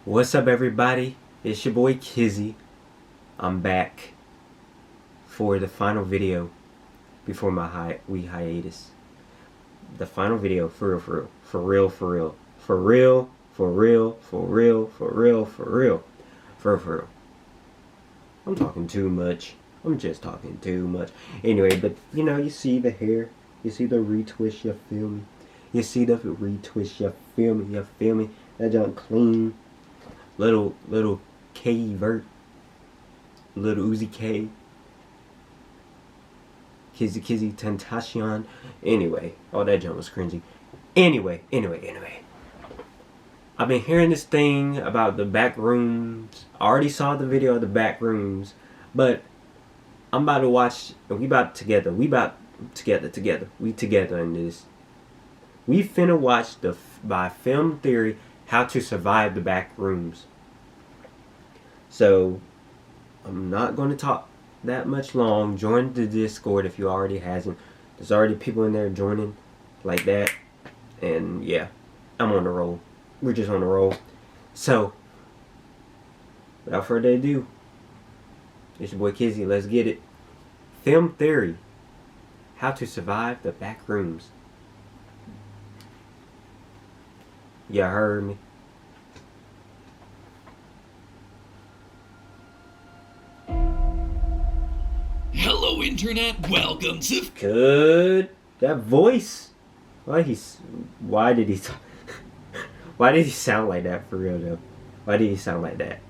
What's up, everybody? It's your boy Kizzy. I'm back for the final video before my hiatus. The final video, for real. I'm talking too much. I'm just talking too much. Anyway, but you see the hair, you see the retwist, you feel me? You see the retwist, you feel me? That junk clean. Little K Vert, little Uzi K, Kizzy Tentacion. Anyway, all that junk was cringy. Anyway. I've been hearing this thing about the Backrooms. I already saw the video of the Backrooms, but I'm about to watch. We together in this. We finna watch by Film Theory How to Survive the Backrooms. So I'm not going to talk that much long. Join the Discord if you already hasn't. There's already people in there joining like that. And yeah, I'm on the roll. We're just on the roll. So without further ado, it's your boy Kizzy. Let's get it. Film Theory How to Survive the Backrooms. You heard me. Hello, Internet. Welcome to... Good. That voice. Why did he sound like that for real though? Why did he sound like that?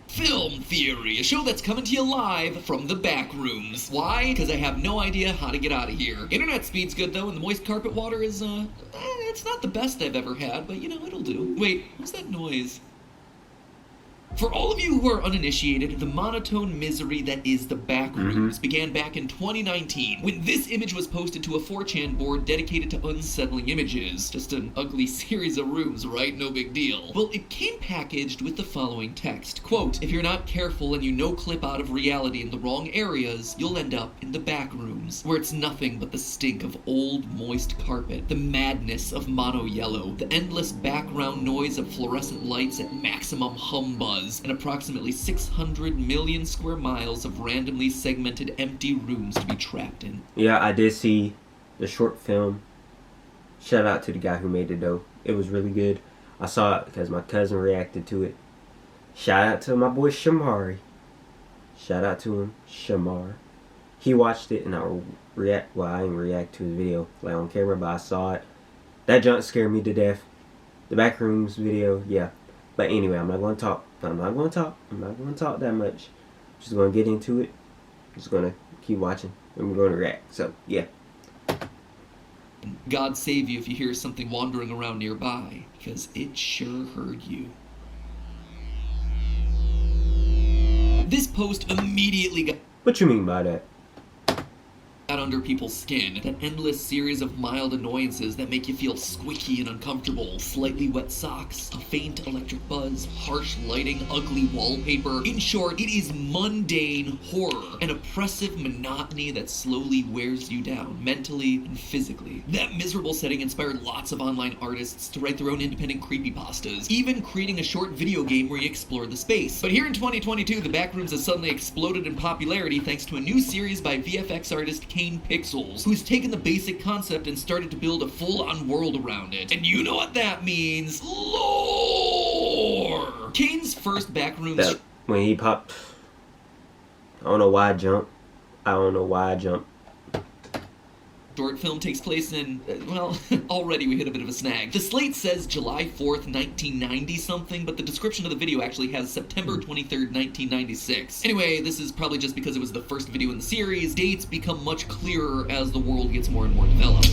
Film Theory, a show that's coming to you live from the Backrooms. Why? Because I have no idea how to get out of here. Internet speed's good though, and the moist carpet water is, it's not the best I've ever had, but it'll do. Wait, what's that noise? For all of you who are uninitiated, the monotone misery that is the Backrooms began back in 2019, when this image was posted to a 4chan board dedicated to unsettling images. Just an ugly series of rooms, right? No big deal. Well, it came packaged with the following text. Quote, if you're not careful and you no-clip out of reality in the wrong areas, you'll end up in the Backrooms, where it's nothing but the stink of old, moist carpet, the madness of mono yellow, the endless background noise of fluorescent lights at maximum humbug, and approximately 600 million square miles of randomly segmented empty rooms to be trapped in. Yeah, I did see the short film. Shout out to the guy who made it though. It was really good. I saw it because my cousin reacted to it. Shout out to my boy Shamari. Shout out to him, Shamar. He watched it and I didn't react to his video like on camera, but I saw it. That junk scared me to death. The Backrooms video, yeah. But anyway, I'm not going to talk that much. I'm just going to get into it. I'm just going to keep watching. And we're going to react. So, yeah. God save you if you hear something wandering around nearby, because it sure heard you. This post immediately got... What you mean by that? Under people's skin. That endless series of mild annoyances that make you feel squeaky and uncomfortable. Slightly wet socks, a faint electric buzz, harsh lighting, ugly wallpaper. In short, it is mundane horror. An oppressive monotony that slowly wears you down, mentally and physically. That miserable setting inspired lots of online artists to write their own independent creepypastas, even creating a short video game where you explore the space. But here in 2022, the Backrooms has suddenly exploded in popularity thanks to a new series by VFX artist Kane Pixels, who's taken the basic concept and started to build a full-on world around it. And you know what that means. Lore! Kane's first Backrooms... When he popped... I don't know why I jumped. Short film takes place in, already we hit a bit of a snag. The slate says July 4th, 1990 something, but the description of the video actually has September 23rd, 1996. Anyway, this is probably just because it was the first video in the series. Dates become much clearer as the world gets more and more developed.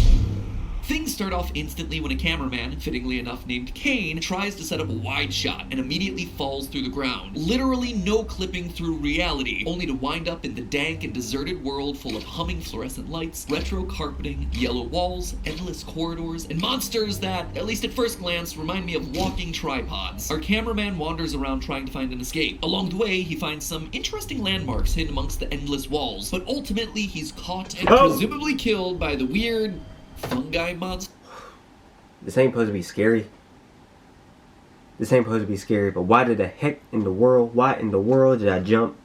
Things start off instantly when a cameraman, fittingly enough named Kane, tries to set up a wide shot and immediately falls through the ground. Literally no clipping through reality, only to wind up in the dank and deserted world full of humming fluorescent lights, retro carpeting, yellow walls, endless corridors, and monsters that, at least at first glance, remind me of walking tripods. Our cameraman wanders around trying to find an escape. Along the way, he finds some interesting landmarks hidden amongst the endless walls, but ultimately he's caught and presumably killed by the weird... fungi monster. This ain't supposed to be scary. This ain't supposed to be scary, but why in the world did I jump?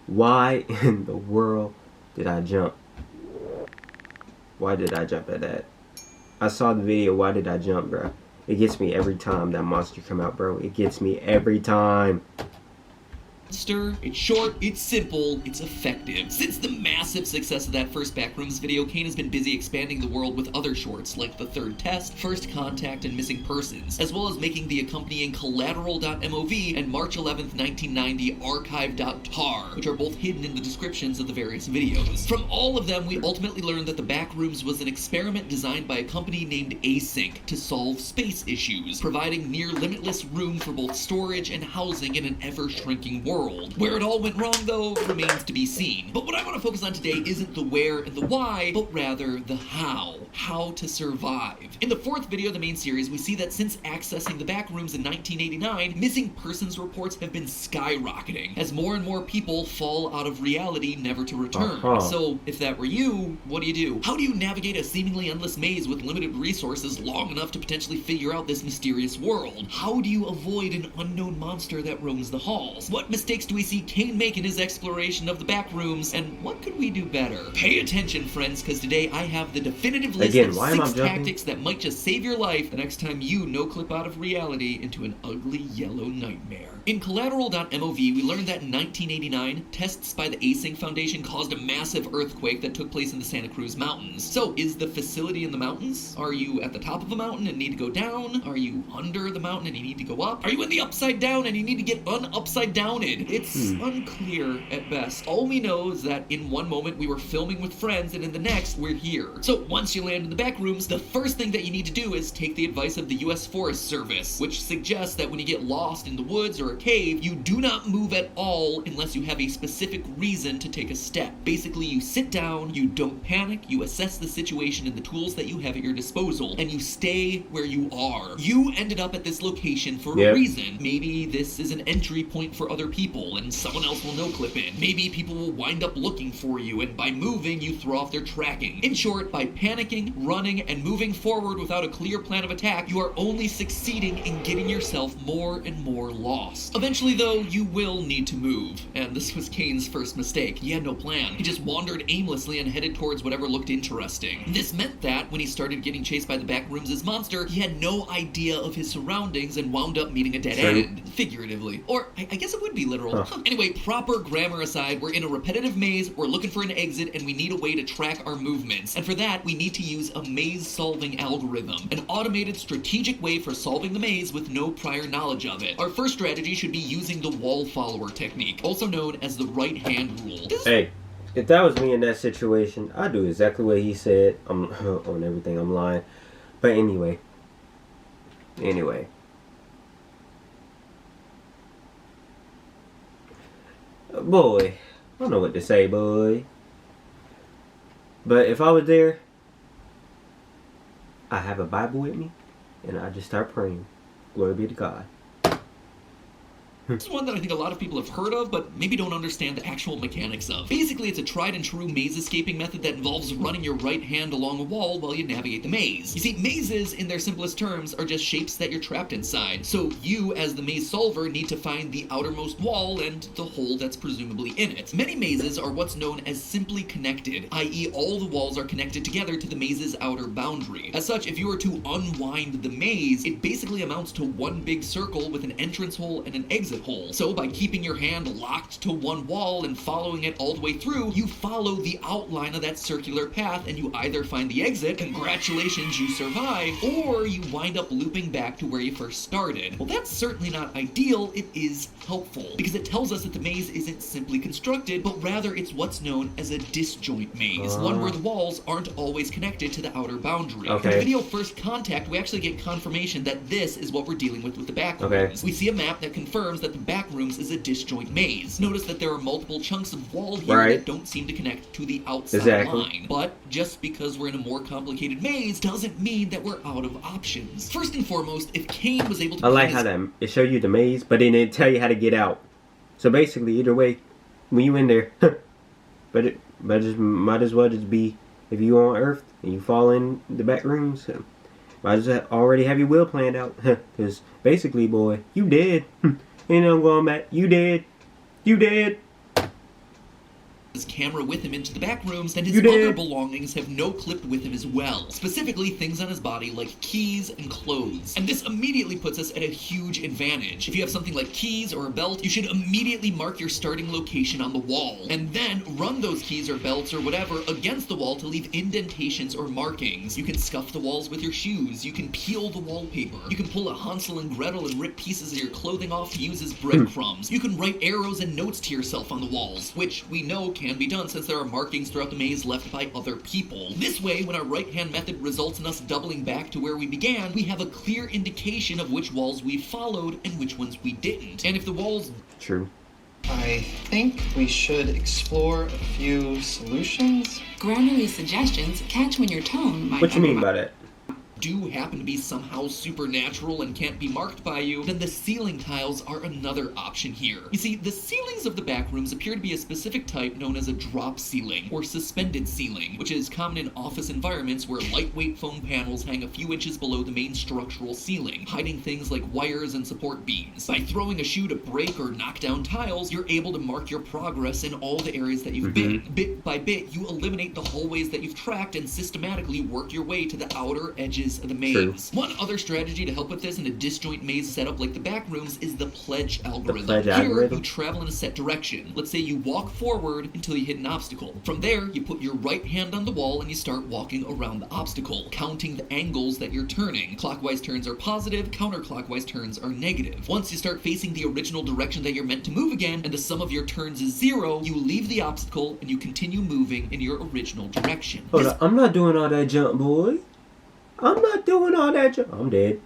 Why in the world did I jump? Why did I jump at that? I saw the video, why did I jump, bro? It gets me every time that monster come out, bro. It gets me every time. It's short, it's simple, it's effective. Since the massive success of that first Backrooms video, Kane has been busy expanding the world with other shorts like The Third Test, First Contact, and Missing Persons, as well as making the accompanying Collateral.mov and March 11th, 1990 Archive.tar, which are both hidden in the descriptions of the various videos. From all of them, we ultimately learned that the Backrooms was an experiment designed by a company named Async to solve space issues, providing near limitless room for both storage and housing in an ever-shrinking world. Where it all went wrong, though, remains to be seen. But what I want to focus on today isn't the where and the why, but rather the how. How to survive. In the fourth video of the main series, we see that since accessing the Backrooms in 1989, missing persons reports have been skyrocketing, as more and more people fall out of reality never to return. So, if that were you, what do? How do you navigate a seemingly endless maze with limited resources long enough to potentially figure out this mysterious world? How do you avoid an unknown monster that roams the halls? What mistakes do we see Kane make in his exploration of the Backrooms, and what could we do better? Pay attention, friends, because today I have the definitive list of 6 tactics that might just save your life the next time you no-clip out of reality into an ugly yellow nightmare. In Collateral.mov, we learned that in 1989, tests by the Async Foundation caused a massive earthquake that took place in the Santa Cruz Mountains. So, is the facility in the mountains? Are you at the top of a mountain and need to go down? Are you under the mountain and you need to go up? Are you in the upside down and you need to get un-upside downed? It's unclear at best. All we know is that in one moment we were filming with friends and in the next we're here. So once you land in the Backrooms, the first thing that you need to do is take the advice of the US Forest Service, which suggests that when you get lost in the woods or a cave, you do not move at all unless you have a specific reason to take a step. Basically, you sit down, you don't panic, you assess the situation and the tools that you have at your disposal, and you stay where you are. You ended up at this location for a reason. Maybe this is an entry point for other people, and someone else will no-clip in. Maybe people will wind up looking for you, and by moving, you throw off their tracking. In short, by panicking, running, and moving forward without a clear plan of attack, you are only succeeding in getting yourself more and more lost. Eventually, though, you will need to move, and this was Kane's first mistake. He had no plan. He just wandered aimlessly and headed towards whatever looked interesting. This meant that, when he started getting chased by the Backrooms' monster, he had no idea of his surroundings and wound up meeting a dead end, figuratively. Or, I guess it would be literal. Anyway, proper grammar aside, we're in a repetitive maze, we're looking for an exit, and we need a way to track our movements. And for that, we need to use a maze-solving algorithm, an automated strategic way for solving the maze with no prior knowledge of it. Our first strategy should be using the wall follower technique, also known as the right-hand rule. Hey, if that was me in that situation, I'd do exactly what he said. I'm on everything, I'm lying. But anyway. Boy, I don't know what to say, boy. But if I was there, I have a Bible with me, and I just start praying. Glory be to God. This is one that I think a lot of people have heard of, but maybe don't understand the actual mechanics of. Basically, it's a tried and true maze escaping method that involves running your right hand along a wall while you navigate the maze. You see, mazes, in their simplest terms, are just shapes that you're trapped inside. So you, as the maze solver, need to find the outermost wall and the hole that's presumably in it. Many mazes are what's known as simply connected, i.e. all the walls are connected together to the maze's outer boundary. As such, if you were to unwind the maze, it basically amounts to one big circle with an entrance hole and an exit hole. So by keeping your hand locked to one wall and following it all the way through, you follow the outline of that circular path and you either find the exit, congratulations, you survive, or you wind up looping back to where you first started. Well, that's certainly not ideal, it is helpful, because it tells us that the maze isn't simply constructed, but rather it's what's known as a disjoint maze, one where the walls aren't always connected to the outer boundary. In the video First Contact, we actually get confirmation that this is what we're dealing with the Backrooms. We see a map that confirms that the Backrooms is a disjoint maze. Notice that there are multiple chunks of wall here that don't seem to connect to the outside line. But just because we're in a more complicated maze doesn't mean that we're out of options. First and fourmost, if Kane was able to... I like how that it showed you the maze, but then it tell you how to get out. So basically, either way, when you in there, but it just might as well just be, if you on Earth and you fall in the Backrooms, Might as well already have your will planned out. Because basically, boy, you dead. Ain't no going back. You dead. You dead. His camera with him into the back rooms, and his other belongings have no clipped with him as well. Specifically, things on his body like keys and clothes. And this immediately puts us at a huge advantage. If you have something like keys or a belt, you should immediately mark your starting location on the wall, and then run those keys or belts or whatever against the wall to leave indentations or markings. You can scuff the walls with your shoes. You can peel the wallpaper. You can pull a Hansel and Gretel and rip pieces of your clothing off to use as breadcrumbs. You can write arrows and notes to yourself on the walls, which we know can be done since there are markings throughout the maze left by other people. This way, when our right-hand method results in us doubling back to where we began, we have a clear indication of which walls we followed and which ones we didn't. And if the walls... True. I think we should explore a few solutions. Grammarly suggestions catch when your tone might... What you mean by that? do happen to be somehow supernatural and can't be marked by you, then the ceiling tiles are another option here. You see, the ceilings of the back rooms appear to be a specific type known as a drop ceiling, or suspended ceiling, which is common in office environments where lightweight foam panels hang a few inches below the main structural ceiling, hiding things like wires and support beams. By throwing a shoe to break or knock down tiles, you're able to mark your progress in all the areas that you've been. Bit by bit, you eliminate the hallways that you've tracked and systematically work your way to the outer edges of the maze. One other strategy to help with this in a disjoint maze setup like the back rooms is the pledge algorithm. Here, you travel in a set direction. Let's say you walk forward until you hit an obstacle. From there, you put your right hand on the wall and you start walking around the obstacle, counting the angles that you're turning. Clockwise turns are positive, counterclockwise turns are negative. Once you start facing the original direction that you're meant to move again, and the sum of your turns is 0, you leave the obstacle and you continue moving in your original direction. Hold on, I'm not doing all that jump, boy. I'm not doing all that jump. I'm dead.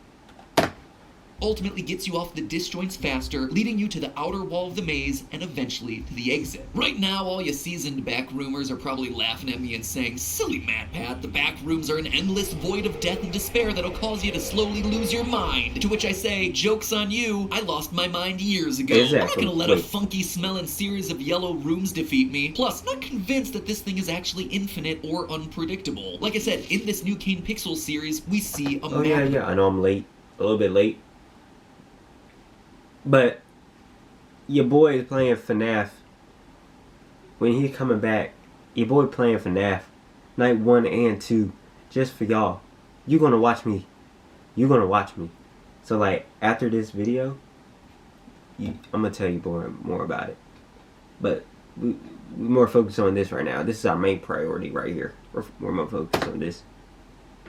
Ultimately gets you off the disjoints faster, leading you to the outer wall of the maze and eventually to the exit. Right now, all you seasoned backroomers are probably laughing at me and saying, "Silly MatPat, the back rooms are an endless void of death and despair that'll cause you to slowly lose your mind." To which I say, joke's on you, I lost my mind years ago. I'm not gonna let a funky smelling series of yellow rooms defeat me. Plus, I'm not convinced that this thing is actually infinite or unpredictable. Like I said, in this new Kane Pixel series, we see a map. Yeah, I know I'm late. A little bit late. But your boy is playing FNAF. When he's coming back, your boy playing FNAF night 1 and 2 just for y'all. You're gonna watch me. You're gonna watch me. So like after this video, I'm gonna tell you more about it. But we're more focused on this right now. This is our main priority right here. We're more focused on this.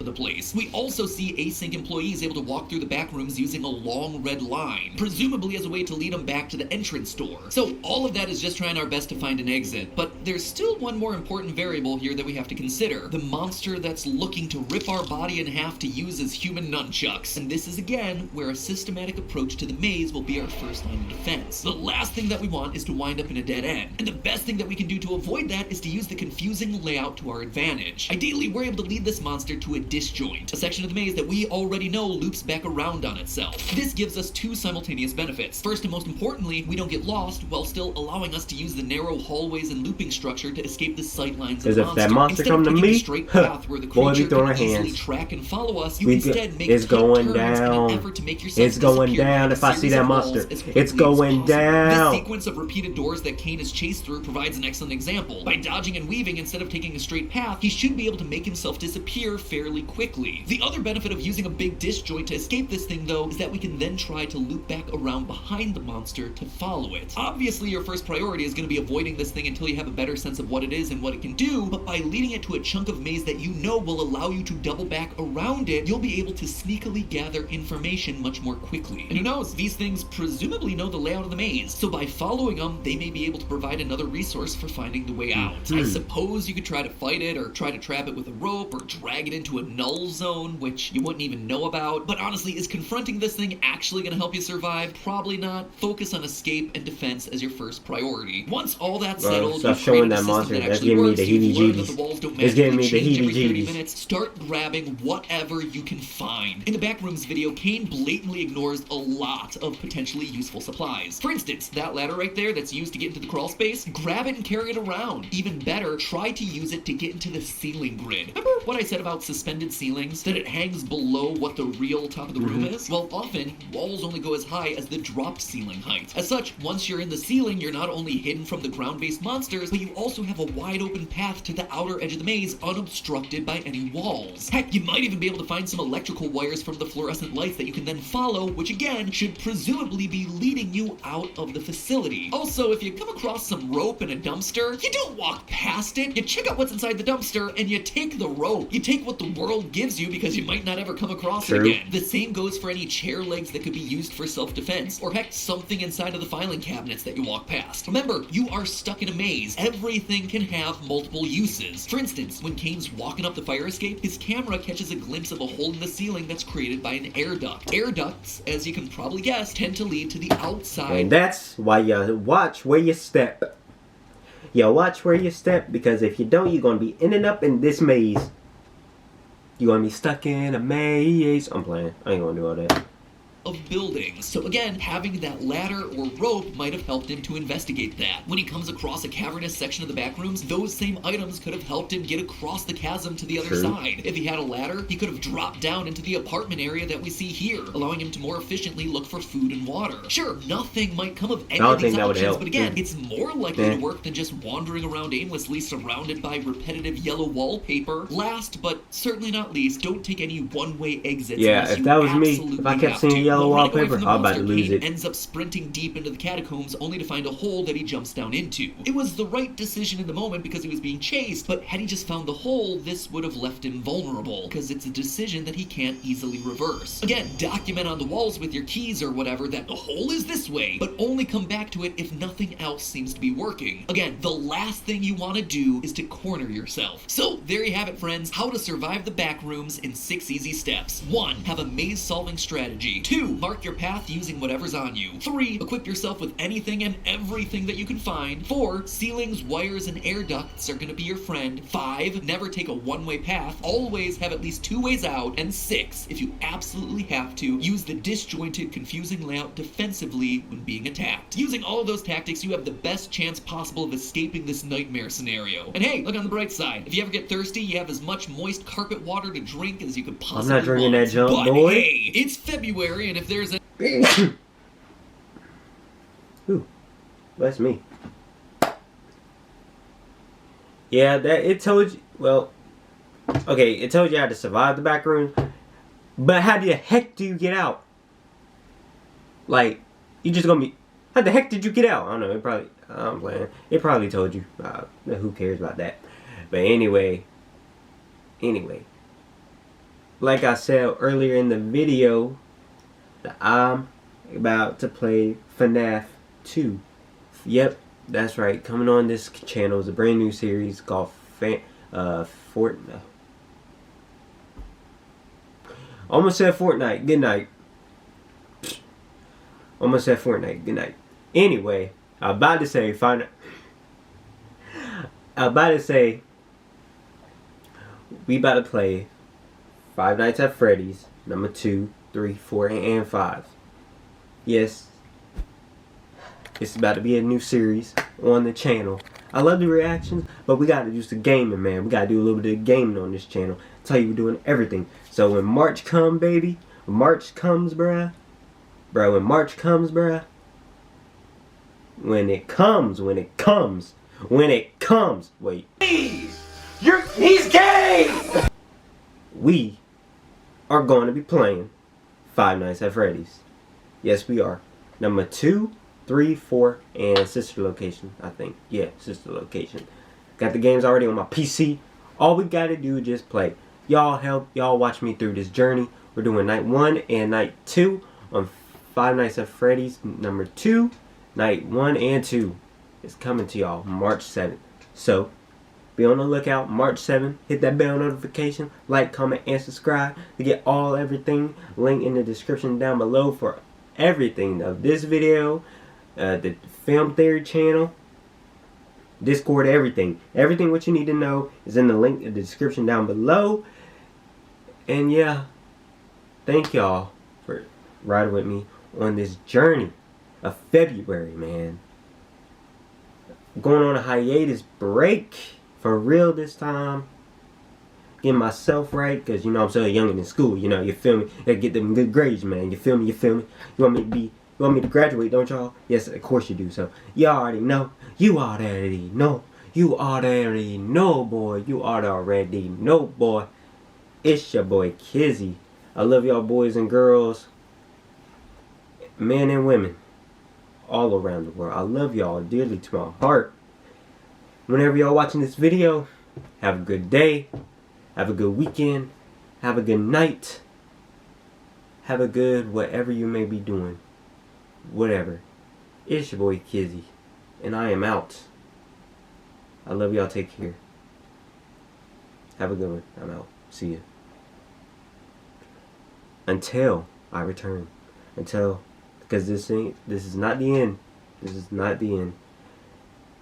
The place. We also see async employees able to walk through the back rooms using a long red line, presumably as a way to lead them back to the entrance door. So all of that is just trying our best to find an exit, but there's still one more important variable here that we have to consider. The monster that's looking to rip our body in half to use as human nunchucks. And this is again where a systematic approach to the maze will be our first line of defense. The last thing that we want is to wind up in a dead end. And the best thing that we can do to avoid that is to use the confusing layout to our advantage. Ideally, we're able to lead this monster to a disjoint, a section of the maze that we already know loops back around on itself. This gives us two simultaneous benefits. First and most importantly, we don't get lost while still allowing us to use the narrow hallways and looping structure to escape the sightlines of the monster. If that monster come to me, a straight path where the creature can easily track and follow us, you instead make it's going turns down. in an effort to make yourself It's going down if I see that monster. It's going down. This sequence of repeated doors that Kane is chased through provides an excellent example. By dodging and weaving instead of taking a straight path, he should be able to make himself disappear fairly quickly. The other benefit of using a big disjoint to escape this thing, though, is that we can then try to loop back around behind the monster to follow it. Obviously, your first priority is going to be avoiding this thing until you have a better sense of what it is and what it can do, but by leading it to a chunk of maze that you know will allow you to double back around it, you'll be able to sneakily gather information much more quickly. And who knows, these things presumably know the layout of the maze, so by following them, they may be able to provide another resource for finding the way out. I suppose you could try to fight it, or try to trap it with a rope, or drag it into a null zone, which you wouldn't even know about. But honestly, is confronting this thing actually going to help you survive? Probably not. Focus on escape and defense as your first priority. Once all that's settled, stop showing that monster. That's giving me the heebie-jeebies. It's giving me the heebie-jeebies. Start grabbing whatever you can find. In the Backrooms video, Kane blatantly ignores a lot of potentially useful supplies. For instance, that ladder right there that's used to get into the crawl space, grab it and carry it around. Even better, try to use it to get into the ceiling grid. Remember what I said about suspended suspended ceilings that it hangs below what the real top of the room is? Well, often, walls only go as high as the dropped ceiling height. As such, once you're in the ceiling, you're not only hidden from the ground-based monsters, but you also have a wide open path to the outer edge of the maze unobstructed by any walls. Heck, you might even be able to find some electrical wires from the fluorescent lights that you can then follow, which again, should presumably be leading you out of the facility. Also, if you come across some rope in a dumpster, you don't walk past it. You check out what's inside the dumpster and you take the rope. You take what the world gives you because you might not ever come across it again. The same goes for any chair legs that could be used for self-defense, or heck, something inside of the filing cabinets that you walk past. Remember, you are stuck in a maze. Everything can have multiple uses. For instance, when Kane's walking up the fire escape, his camera catches a glimpse of a hole in the ceiling that's created by an air duct. Air ducts, as you can probably guess, tend to lead to the outside. And that's why you watch where you step. You watch where you step, because if you don't, you're going to be ending up in this maze. You're going to be stuck in a maze. I'm playing. I ain't going to do all that. Of buildings. So again, having that ladder or rope might have helped him to investigate that. When he comes across a cavernous section of the back rooms, those same items could have helped him get across the chasm to the other side. If he had a ladder, he could have dropped down into the apartment area that we see here, allowing him to more efficiently look for food and water. Sure, nothing might come of any of these options, but again, it's more likely to work than just wandering around aimlessly surrounded by repetitive yellow wallpaper. Last, but certainly not least, don't take any one-way exits. Yeah, if that was me, if I kept seeing yellow wallpaper, I'm about to lose it. Ends up sprinting deep into the catacombs only to find a hole that he jumps down into. It was the right decision in the moment because he was being chased, but had he just found the hole, this would have left him vulnerable, because it's a decision that he can't easily reverse. Again, document on the walls with your keys or whatever that the hole is this way, but only come back to it if nothing else seems to be working. Again, the last thing you want to do is to corner yourself. So there you have it, friends, how to survive the back rooms in 6 easy steps. 1. Have a maze solving strategy. 2. Mark your path using whatever's on you. 3. Equip yourself with anything and everything that you can find. 4. Ceilings, wires, and air ducts are going to be your friend. 5. Never take a one-way path. Always have at least 2 ways out. And 6. If you absolutely have to, use the disjointed, confusing layout defensively when being attacked. Using all of those tactics, you have the best chance possible of escaping this nightmare scenario. And hey, look on the bright side. If you ever get thirsty, you have as much moist carpet water to drink as you could possibly want. I'm not drinking that junk, but boy. Hey, it's February, and if there's a Ooh, that's me. Yeah, that it told you. Well, okay, it told you how to survive the back room, but how the heck do you get out? Like, you just gonna be. How the heck did you get out? I don't know. It probably. I'm playing. It probably told you. Who cares about that? But anyway. Like I said earlier in the video, I'm about to play FNAF 2. Yep, that's right. Coming on this channel is a brand new series called Fortnite. Almost said Fortnite. Good night. Almost said Fortnite. Good night. Anyway, I'm about to say we about to play Five Nights at Freddy's number 2, 3, 4, and 5. Yes, it's about to be a new series on the channel. I love the reactions, but we gotta do some gaming, man. We gotta do a little bit of gaming on this channel. Tell you we're doing everything. So when March come, baby, when March comes, bruh. When March comes, bruh. When it comes. Wait. He's gay! We are going to be playing Five Nights at Freddy's. Yes, we are. Number 2, 3, 4, and sister location, I think. Yeah, sister location. Got the games already on my PC. All we gotta do is just play. Y'all watch me through this journey. We're doing night 1 and night 2 on Five Nights at Freddy's number 2. Night 1 and 2 is coming to y'all March 7th. So, be on the lookout March 7th. Hit that bell notification. Like, comment, and subscribe to get everything. Link in the description down below for everything of this video. The Film Theory channel. Discord, everything. Everything what you need to know is in the link in the description down below. And yeah, thank y'all for riding with me on this journey of February, man. Going on a hiatus break. For real this time. getting myself right, because you know I'm so young in school. You know, you feel me? Gotta get them good grades, man. You feel me? You feel me? You want me to graduate, don't y'all? Yes, of course you do. So you already know. You already know. You already know, boy. You already know, boy. It's your boy Kizzy. I love y'all boys and girls, men and women, all around the world. I love y'all dearly to my heart. Whenever y'all watching this video, have a good day. Have a good weekend. Have a good night. Have a good whatever you may be doing. Whatever. It's your boy Kizzy. And I am out. I love y'all. Take care. Have a good one. I'm out. See ya. Until I return. Because this is not the end. This is not the end.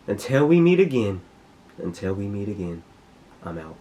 Until we meet again. I'm out.